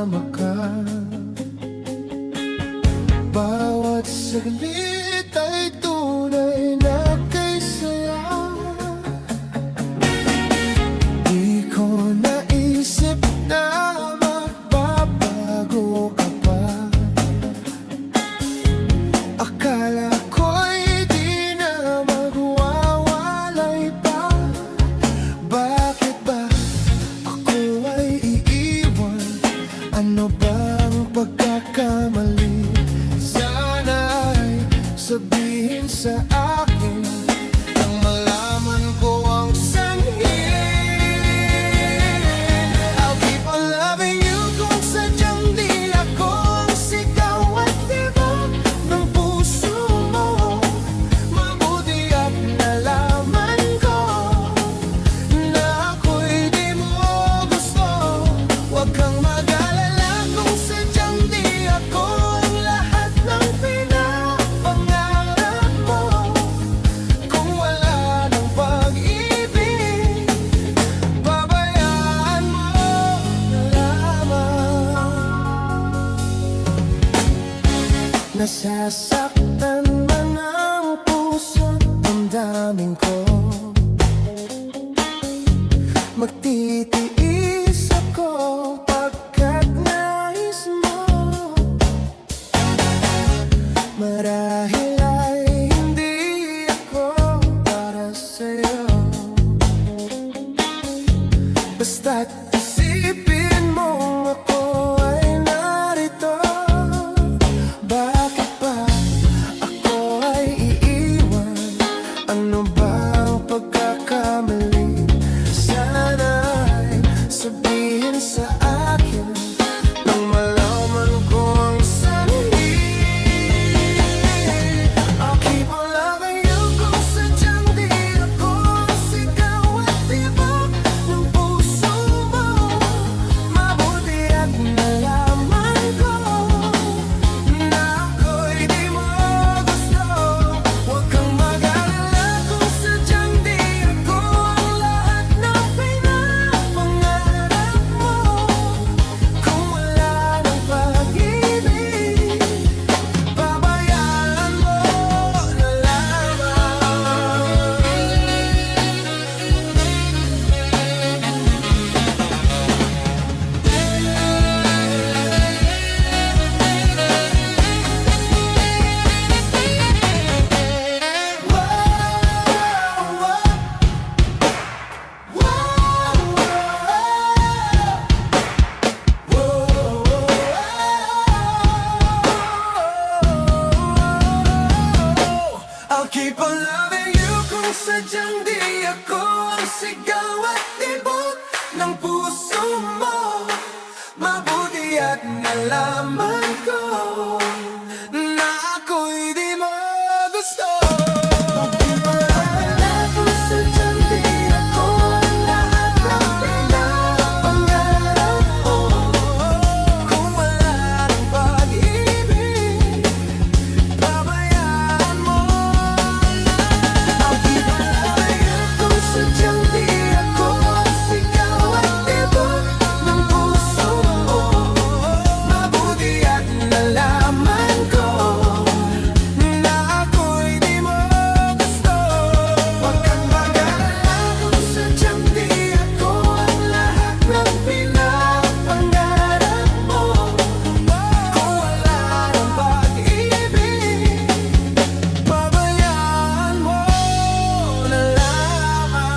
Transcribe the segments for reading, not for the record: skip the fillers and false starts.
kasama ka. Bawat saglit ay tunay na kay saya. Di ko naisip na magbabago ka pa. Akala ko'y di na magwawalay pa. Bakit ba ako ay iiwan? Ano bang pagkakamali? Sana'y sabihin sa akin nang malaman ko ang sanhi. I'll keep on loving you kung sadyang di ako ang sigaw at tibok ng puso mo. Mabuti at nalaman ko na ako'y di mo gusto. Huwag kang mag-alala kung sadyang di ako ang lahat ng pinapangarap mo. Kung wala ng pag-ibig, pabayaan mo na lamang. Nasasaktan man ang puso't damdamin ko. Magtitiis ako pagkat nais mo. Marahil ay hindi ako para sa'yo. Basta't isipin mong ako ay narito. Bakit ba ako ay iiwan? Ano ba ang pagkakamali? Sana'y sabihin sa akin nang malaman ko ang sanhi. I'll keep on loving you kung sadyang di ako ang sigaw at tibok ng puso mo. Mabuti at nalaman ko na ako'y di mo gusto. Huwag kang mag-alala kung sadyang di ako ang lahat ng pinapangarap mo. Kung wala ng pag-ibig, pabayaan mo na lamang. I'll keep on loving you kung sadyang di ako ang sigaw at tibok ng puso mo. Mabuti at nalaman ko na ako'y di mo gusto. I'll keep on loving you kung sadyang di ako ang lahat ng pinapangarap mo. Kung wala ng pag-ibig, pabayaan mo. I'll keep on loving you kung sadyang di ako ang sigaw at tibok ng puso mo. Mabuti at nalaman ko na ako'y di mo gusto. Huwag kang mag-alala kung sadyang di ako ang lahat ng pinapangarap mo. Kung wala ng pag-ibig, pabayaan mo na lamang.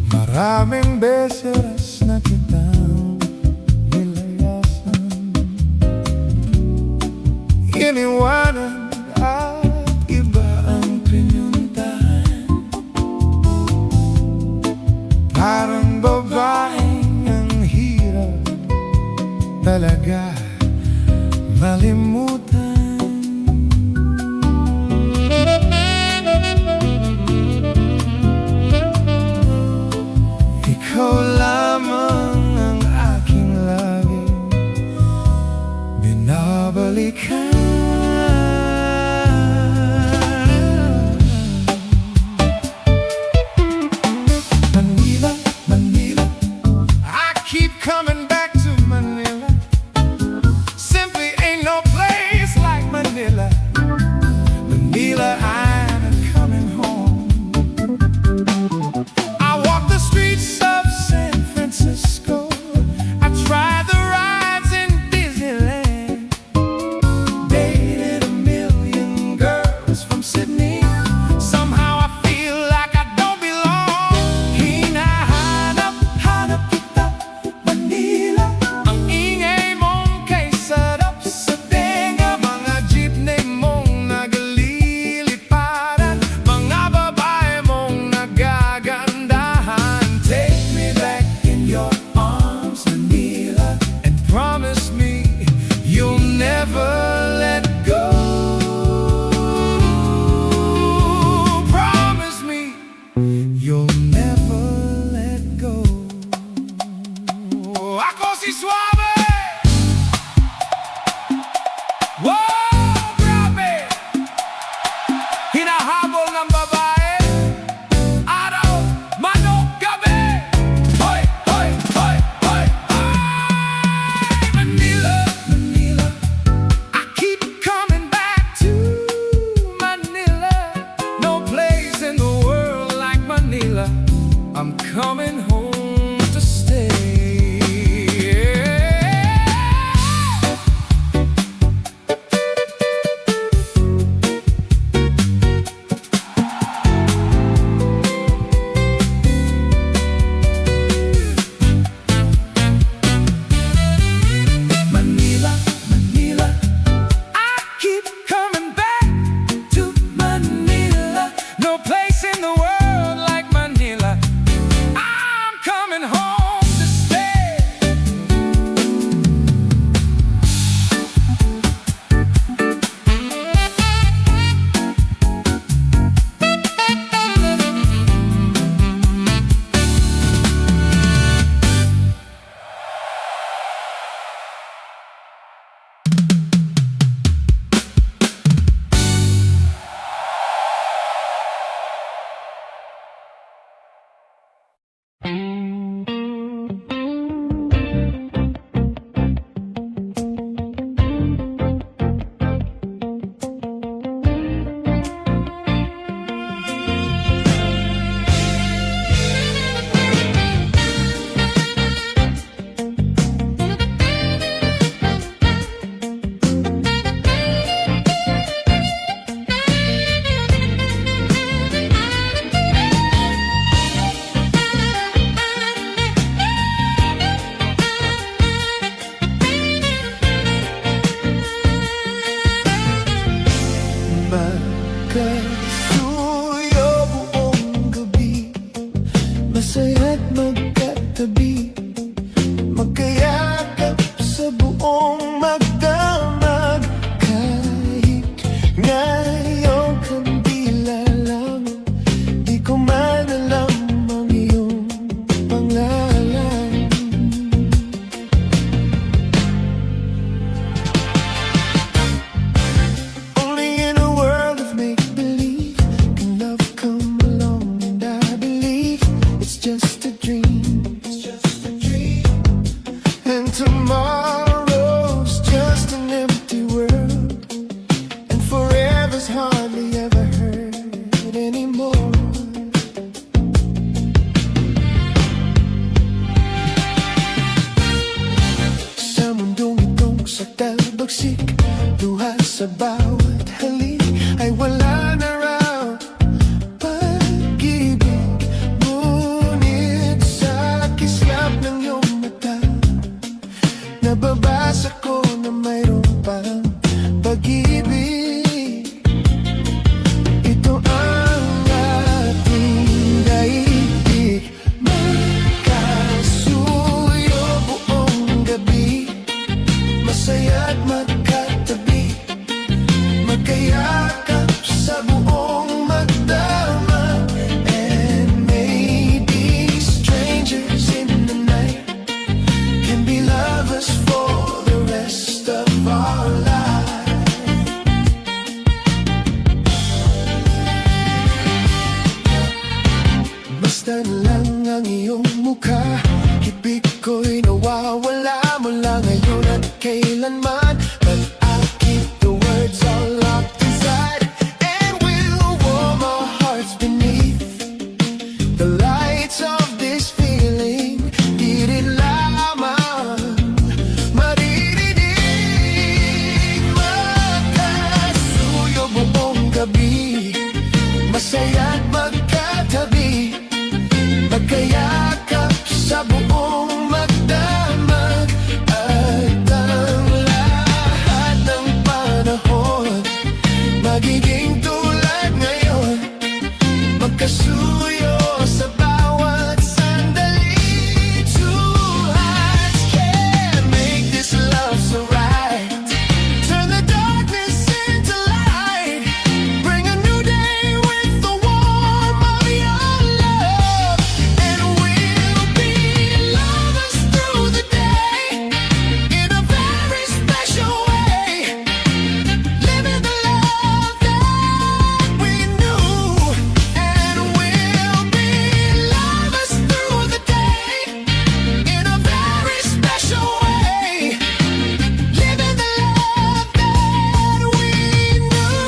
Maraming beses na kitang nilayasan, iniwanan at iba ang pinuntahan. Parang babaeng ang hirap talaga malimutan. Ikaw lamang ang aking laging binabalikan. Manila, Manila, I keep coming back to Manila. Simply ain't no place like Manila. Manila, I'm coming home. I walk the streets of San Francisco. I tried the rides in Disneyland. Dated a million girls from Sydney. Somehow I feel like I don't belong. Hinahanap, hanap kita, Manila. Ang ingay mong kay sarap sa tenga. Mga jeepney mong nagliliparan. Mga babae mong nagagandahan. Take me back in your arms, Manila, and promise me you'll never let go. Promise me you'll never let go. Ako si Suave. Wow, grabe! Hinahabol ng babae, araw, manok, gabi. Hoy, hoy, hoy, hoy, ay! Manila, Manila, I keep coming back to Manila. No place in the world like Manila. I'm coming home to stay. Manila, Manila, I keep coming back to Manila. No place in the world like Manila. I'm coming home to stay. Magkasuyo buong gabi, masaya't magkatabi, magkayakap sa buong magdamag. Kahit ngayong kandila lang, di ko man alam ang iyong pangalan. Only in a world of make-believe can love come along, and I believe it's just a dream. It's just a dream. And tomorrow's just an empty world, and forever's hardly ever heard anymore. Sa mundong itong sakdal-bagsik, luha sa bawat halik ay wala na raw pag-ibig. Ngunit sa ng iyong mukha. Ibig ko'y nawawala mula ngayon at kailanman. But I'll keep the words all locked inside, and we'll warm our hearts beneath the lights of this feeling. Di rin lamang maririnig, magkasuyo buong gabi, masaya't magkatabi, magkayakap sa buong magdamag. At ang lahat ng panahon magiging tulad ngayon, magkasuyo sa bawat sandali. Two hearts can make this love so right. Turn the darkness into light, bring a new day with the warmth of your love. And we'll be lovers through the day in a very special way, living the love that we knew. And we'll be lovers through the day in a very special way, living the love that we knew.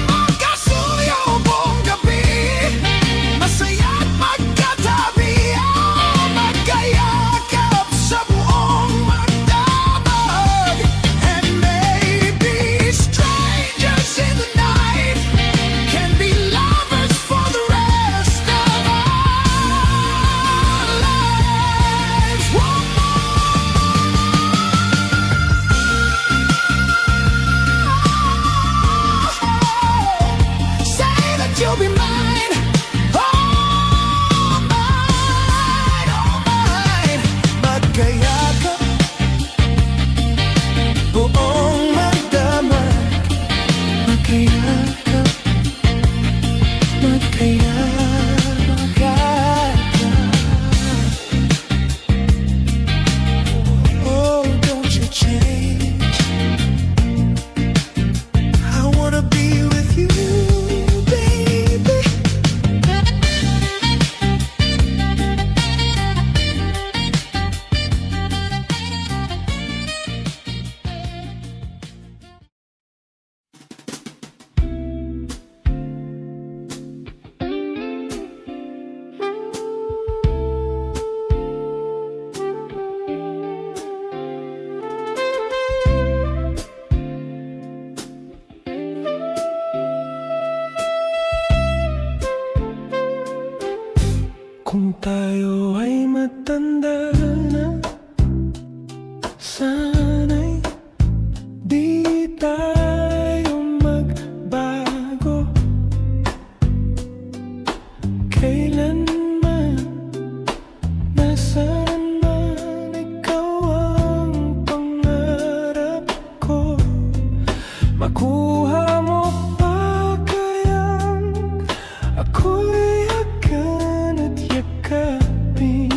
Magkasuyo buong gabi, masaya't magkatabi, magkayakap sa buong magdamag. And maybe strangers in the night can be lovers for the rest of our lives. Say that you'll be mine, oh mine, oh mine. Magkayakap, buong magdamag, magkayakap, magkayakap. Oh, don't you change, I wanna be with you, baby. Kung tayo ay matanda na, sana'y di tayo magbago. Kailanman, nasaan man, ikaw ang pangarap ko. Makuha mo pa kayang ako'y agad at yakapin.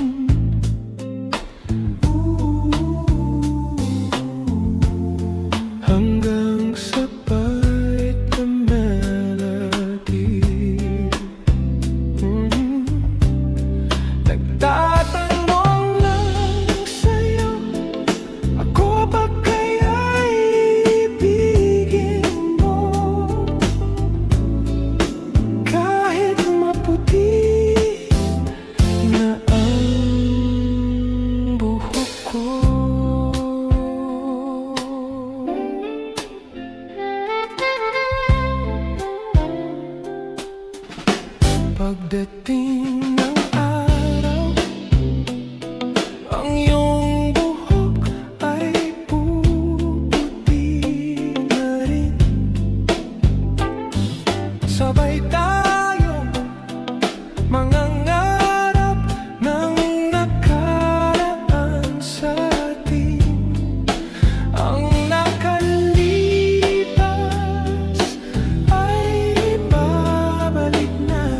Hanggang sa bait na melody. Nagtatanong lang sa'yo, ako ba kaya'y ibigin mo? Pagdating ng araw, ang iyong buhok ay puputi na rin. Sabay tayo mangangarap ng nakaraan sa atin. Ang nakalipas ay ibabalik natin.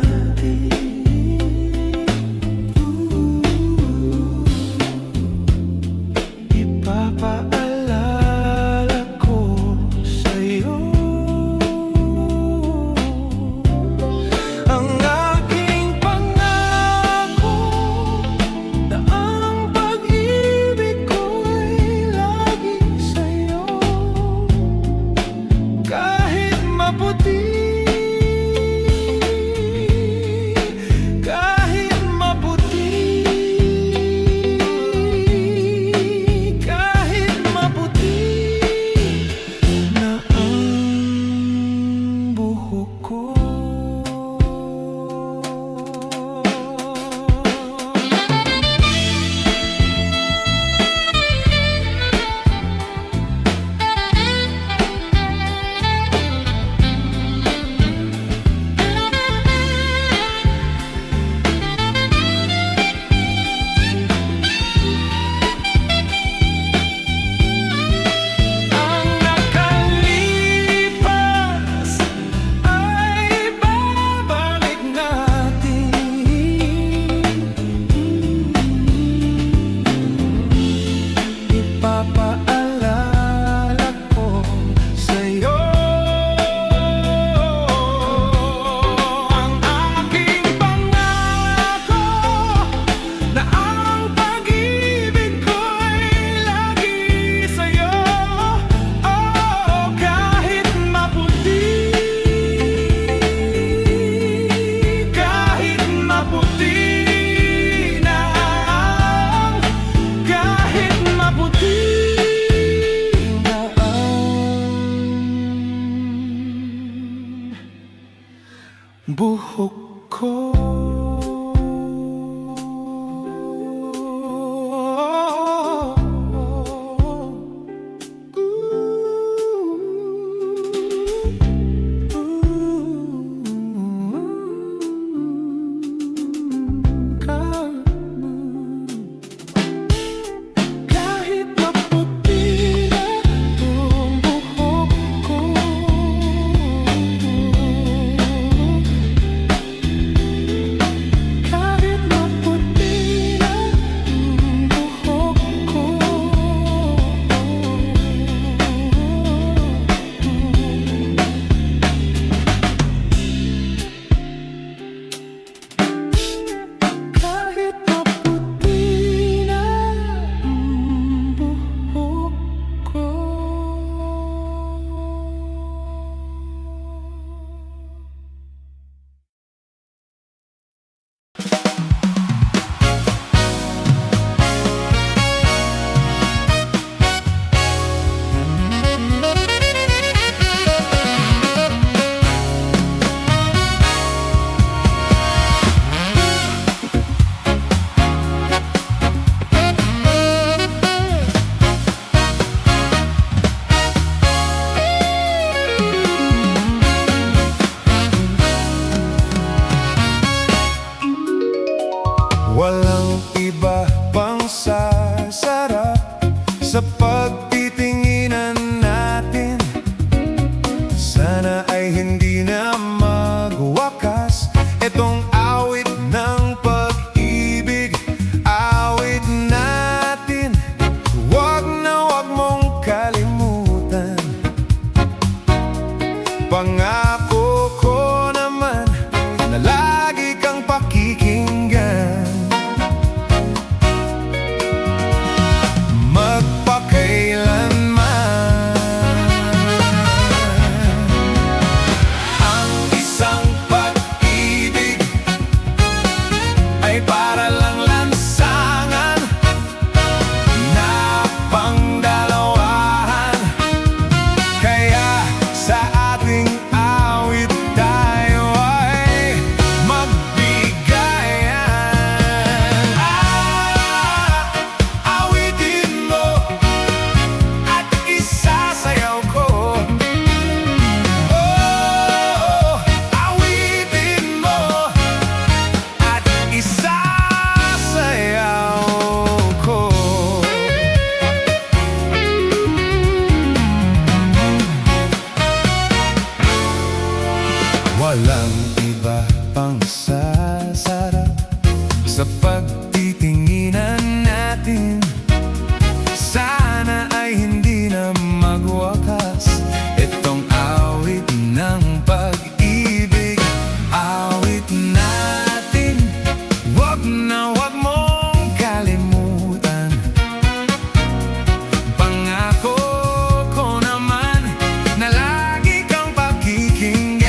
Ipapaalala ko sa'yo ang aking pangako na ang pag-ibig ko'y lagi sa'yo. Kahit maputi, kahit maputi, kahit maputi na ang buhok ko. Ang nakalipas ay babalik natin. Ipapaalala ko sa'yo ang aking pangako na ang pag-ibig ko'y lagi sa'yo. Oh, kahit maputi, kahit maputi na ang, kahit maputi na ang buhok ko. Kahit maputi na ang buhok ko, kahit maputi na ang buhok ko. Kahit maputi na ang buhok ko. Walang iba pang sasarap sa pagtitinginan natin. Sana ay hindi na magwakas itong awit ng pag-ibig. Awit natin, wag na wag mong kalimutan. Pangako ko naman na lagi kang pakikinggan. ating Walang iba pang sasarap sa pagtitinginan natin. Sana ay hindi na magwakas itong awit ng pag-ibig. Awit natin, wag na wag mong kalimutan. Pangako ko naman na lagi kang pakikinggan.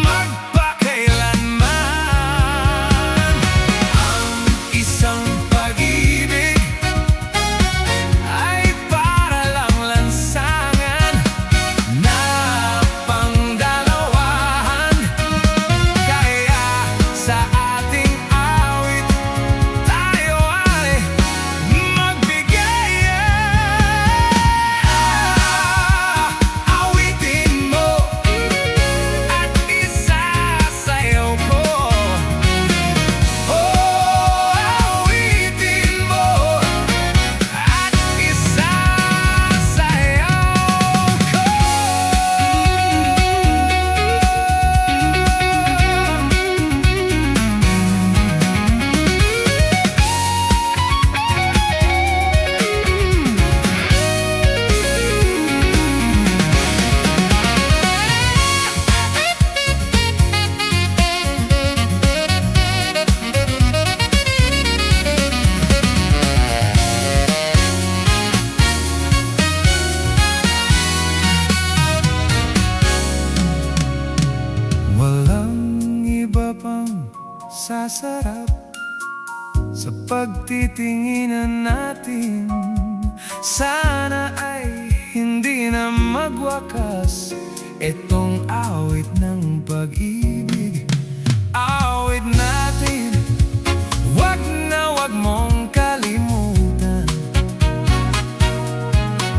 Magpakailanman ang isang pag-ibig ay para lang lansangan na pangdalawahan. Kaya sa ating awit tayo ay magbigayan. Awitin mo at isasayaw ko. Oh, awitin mo at isasayaw ko. Walang iba pang sasarap sa pagtitinginan natin. Sana ay hindi na magwakas itong awit ng pag-ibig. Awit natin, wag na wag mong kalimutan.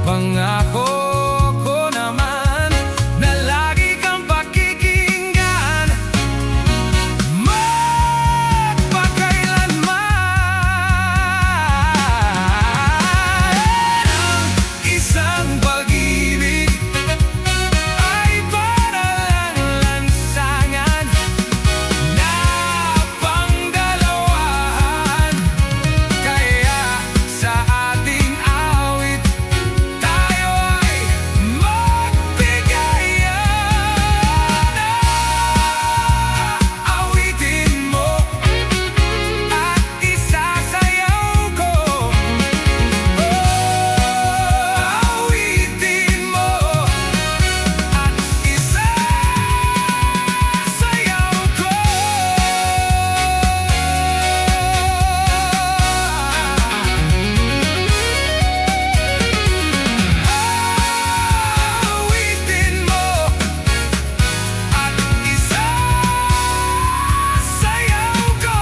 Pangako ko naman na lagi kang pakikinggan. Magpakailanman ang isang pag-ibig ay para lang lansangan na pangdalawahan. Kaya sa ating awit tayo ay magbigayan. Awitin mo at isasayaw ko. Oh, awitin mo at isasayaw ko. Awitin mo at isasayaw ko.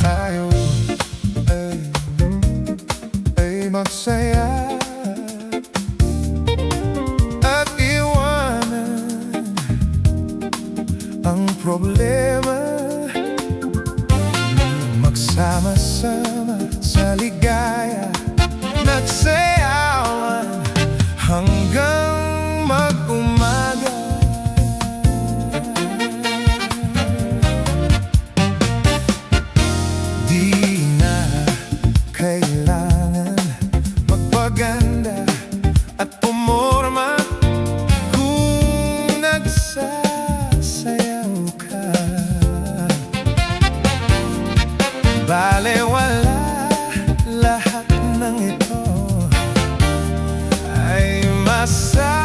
Tayo ay magsaya at iwanan ang problema. Magsama-sama sa ligaya, nagsayawan hanggang mag-umaga. Di na kailangan magpaganda at pumorma kung nagsasayaw ka. Balewala lahat ng ito ay masasayang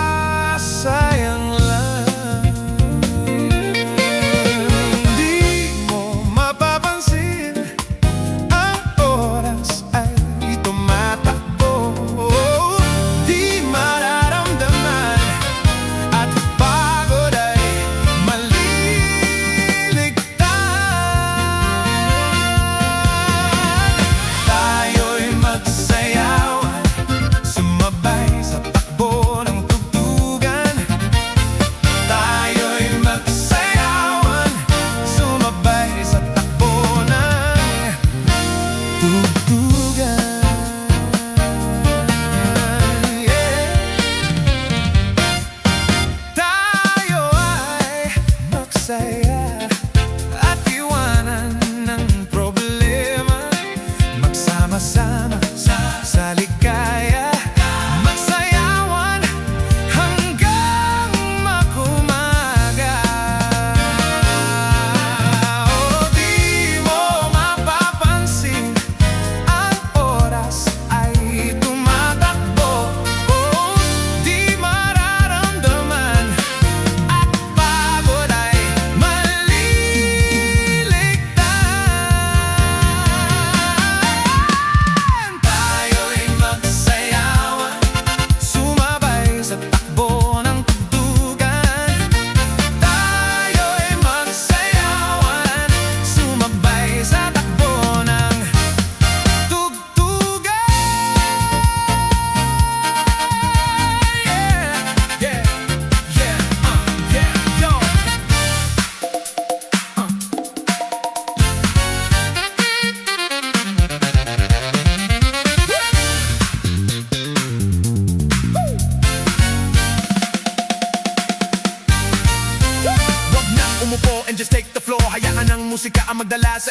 lang. Di mo mapapansin ang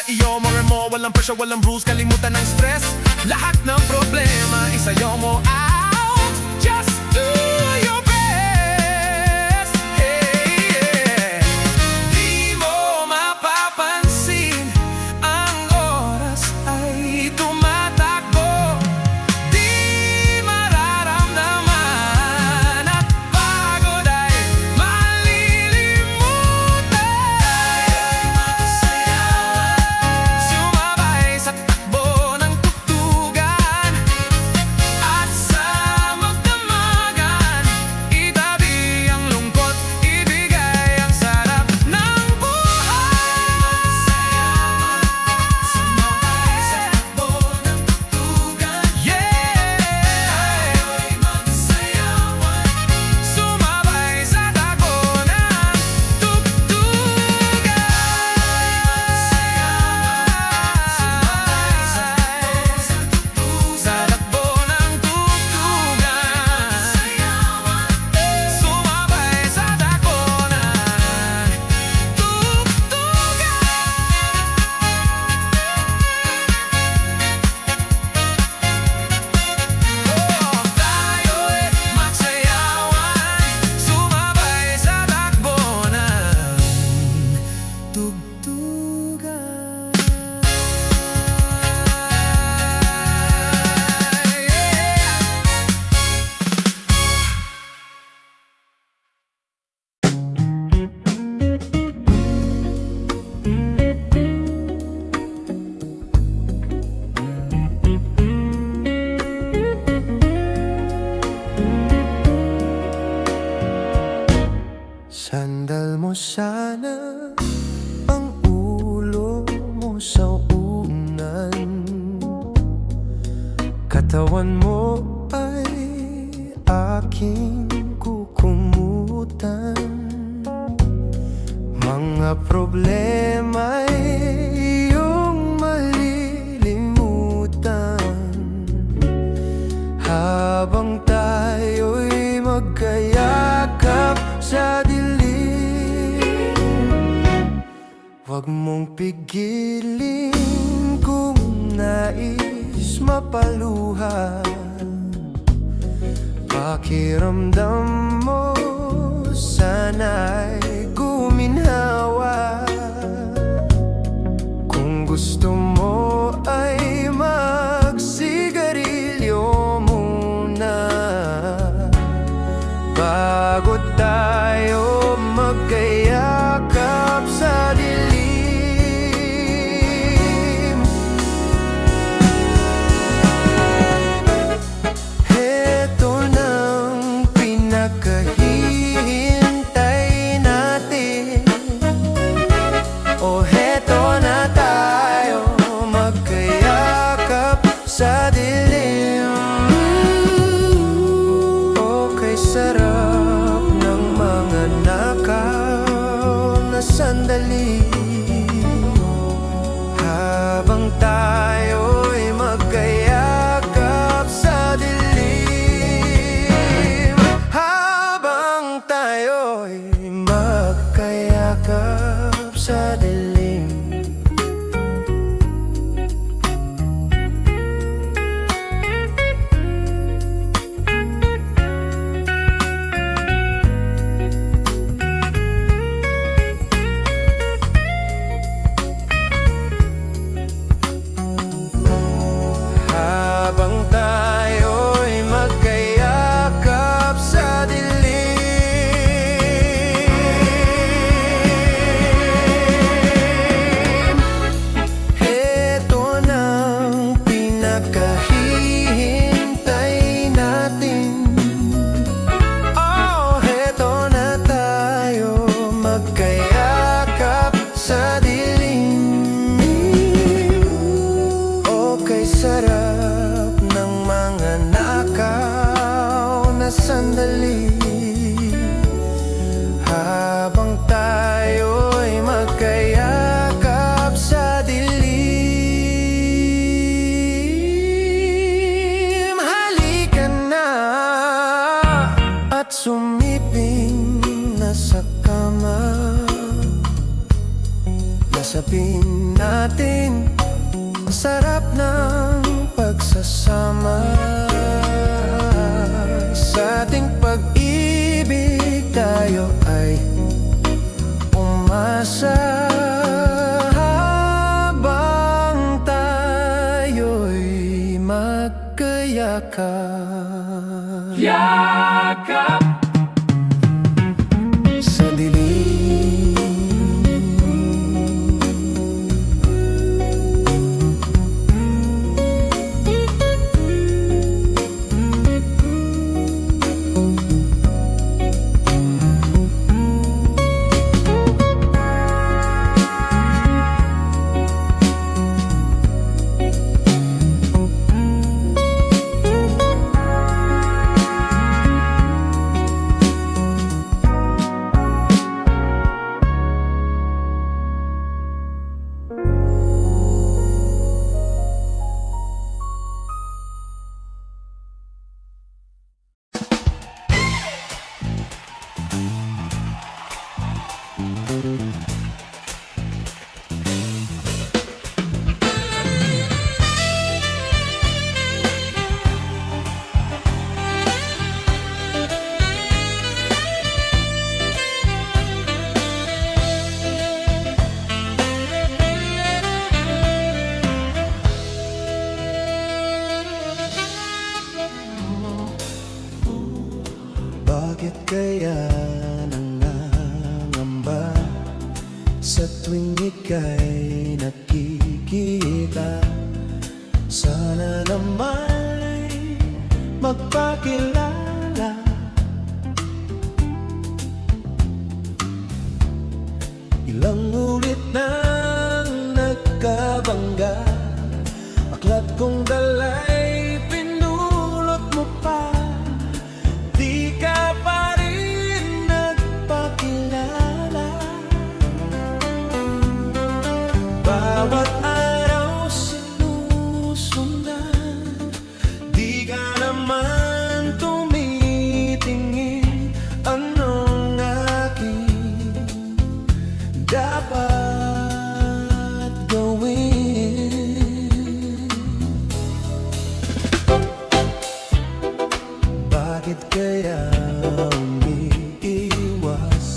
sa iyo, more and more. Walang pressure, walang rules, kalimutan ng stress. Lahat ng problema, isayaw mo out. Just do your best. Hey, yeah. Di mo mapapansin, ang oras ay tumatakbo. Di mararamdaman at pagod ay malilimutan. Sumabay sa takbo ng tugtugan at sa magdamagan. Itabi ang lungkot, ibigay ang sarap ng buhay. Sumabay sa takbo ng tugtugan. Yeah! Sumabay sa takbo ng tugtugan. Sa takbo ng tugtugan. Sumabay sa takbo ng tugtugan. Tayo'y magsayawan, sumabay sa takbo ng tugtugan. Sandal mo sana ang ulo mo sa unan. Katawan mo ay aking kukumutan. Mga problema'y iyong malilimutan habang tayo'y magkayakap sa dilim. Huwag mong pigilin kung nais mapaluha. Pakiramdam mo sana'y guminhawa. Kung gusto mo ay magsigarilyo muna bago tayo magkayakap sa dilim. Heto nang pinakahihintay natin. O heto na tayo, sarap ng pagsasama sa ating pag-ibig, tayo ay umasa habang tayo'y magkayakap. Yakap Sa dilim bakit kaya nangangamba sa tuwing ika'y nakikita? Sana naman ay magpakilala. Ilang ulit nang nagkabangga, aklat kong dala'y pinulot mo pa. Di ka pa rin nagpakilala. Bawat araw sinusundan, di ka naman tumitingin. Anong aking dapat gawin? Bakit kaya umiiwas?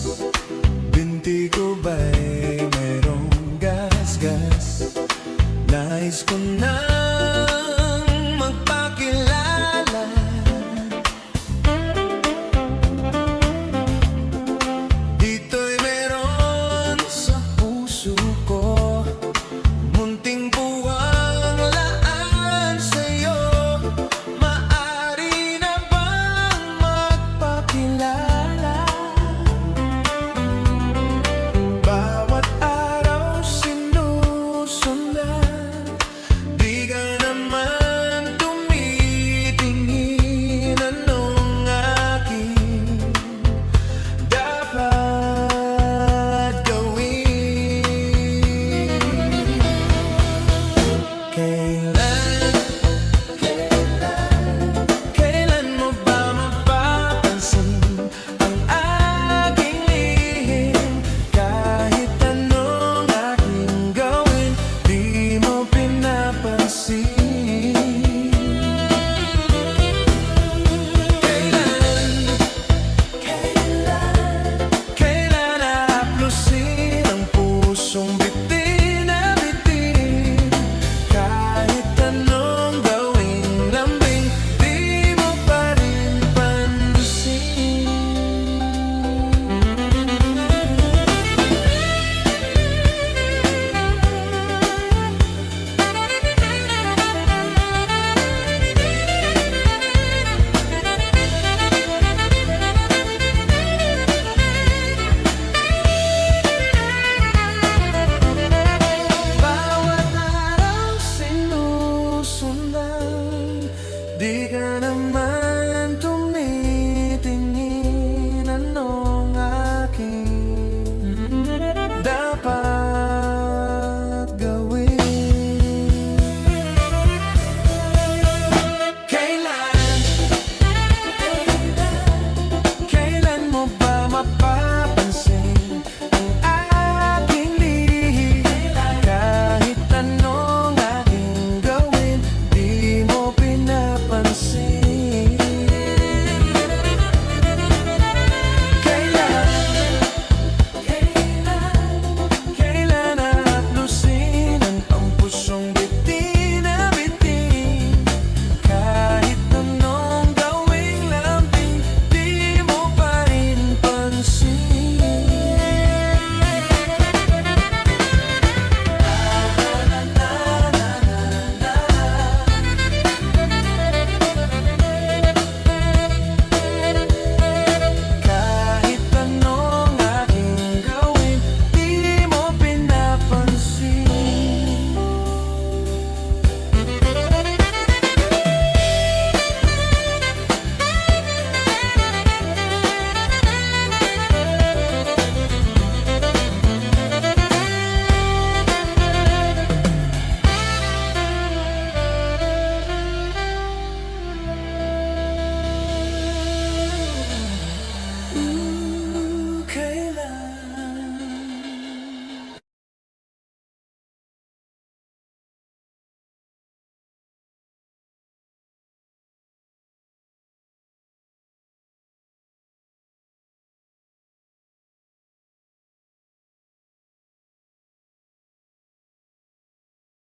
Binti ko ba'y merong gas-gas? Nais ko nang magpakilala. Dito'y meron sa puso ko, munting buwang laan sa'yo. Maaari na bang magpakilala? Bawat araw sinusundan, di ka naman tumitingin. Anong aking dapat gawin? Kailan